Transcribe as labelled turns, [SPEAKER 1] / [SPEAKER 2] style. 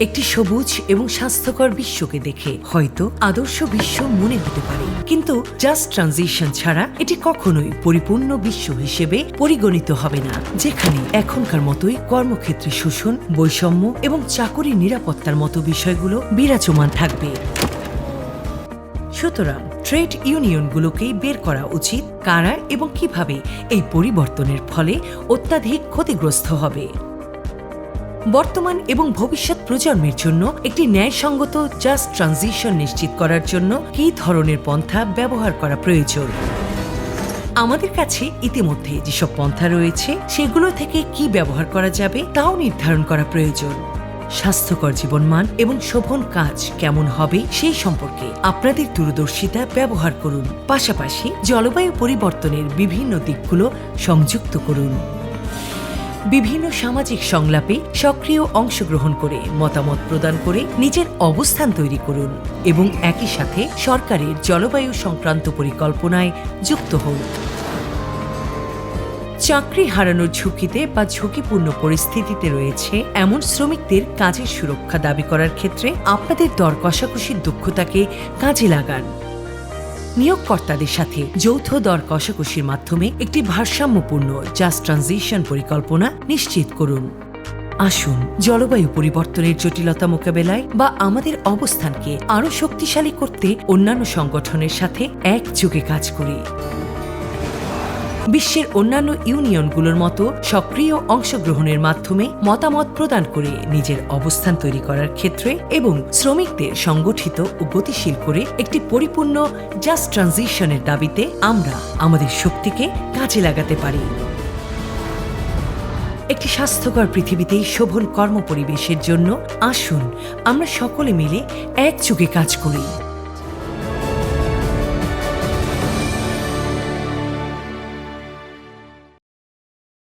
[SPEAKER 1] একটি সবুজ এবং স্বাস্থ্যকর বিশ্বকে দেখে হয়তো আদর্শ বিশ্ব মনে হতে পারে, কিন্তু জাস্ট ট্রানজিশন ছাড়া এটি কখনোই পরিপূর্ণ বিশ্ব হিসেবে পরিগণিত হবে না, যেখানে এখনকার মতোই কর্মক্ষেত্রে শোষণ, বৈষম্য এবং চাকরির নিরাপত্তার মতো বিষয়গুলো বিরাজমান থাকবে। সুতরাং ট্রেড ইউনিয়নগুলোকেই বের করা উচিত কারা এবং কিভাবে এই পরিবর্তনের ফলে অত্যাধিক ক্ষতিগ্রস্ত হবে। বর্তমান এবং ভবিষ্যৎ প্রজন্মের জন্য একটি ন্যায়সঙ্গত জাস্ট ট্রানজিশন নিশ্চিত করার জন্য কী ধরনের পন্থা ব্যবহার করা প্রয়োজন। আমাদের কাছে ইতিমধ্যে যেসব পন্থা রয়েছে সেগুলো থেকে কি ব্যবহার করা যাবে তাও নির্ধারণ করা প্রয়োজন। স্বাস্থ্যকর জীবনমান এবং শোভন কাজ কেমন হবে সেই সম্পর্কে আপনাদের দূরদর্শিতা ব্যবহার করুন। পাশাপাশি জলবায়ু পরিবর্তনের বিভিন্ন দিকগুলো সংযুক্ত করুন। বিভিন্ন সামাজিক সংলাপে সক্রিয় অংশগ্রহণ করে মতামত প্রদান করে নিজের অবস্থান তৈরি করুন এবং একই সাথে সরকারের জলবায়ু সংক্রান্ত পরিকল্পনায় যুক্ত হন। চাকরি হারানোর ঝুঁকিতে বা ঝুঁকিপূর্ণ পরিস্থিতিতে রয়েছে এমন শ্রমিকদের কাজের সুরক্ষা দাবি করার ক্ষেত্রে আপনাদের দর কষাকষির দক্ষতাকে কাজে লাগান। নিয়োগকর্তাদের সাথে যৌথ দর কষাকষির মাধ্যমে একটি ভারসাম্যপূর্ণ জাস্ট ট্রানজিশন পরিকল্পনা নিশ্চিত করুন। আসুন জলবায়ু পরিবর্তনের জটিলতা মোকাবেলায় বা আমাদের অবস্থানকে আরও শক্তিশালী করতে অন্যান্য সংগঠনের সাথে একযোগে কাজ করি। বিশ্বের অন্যান্য ইউনিয়নগুলোর মতো সক্রিয় অংশগ্রহণের মাধ্যমে মতামত প্রদান করে নিজের অবস্থান তৈরি করার ক্ষেত্রে এবং শ্রমিকদের সংগঠিত ও গতিশীল করে একটি পরিপূর্ণ জাস্ট ট্রানজিশনের দাবিতে আমরা আমাদের শক্তিকে কাজে লাগাতে পারি। একটি স্বাস্থ্যকর পৃথিবীতে শোভন কর্মপরিবেশের জন্য আসুন আমরা সকলে মিলে একযোগে কাজ করি।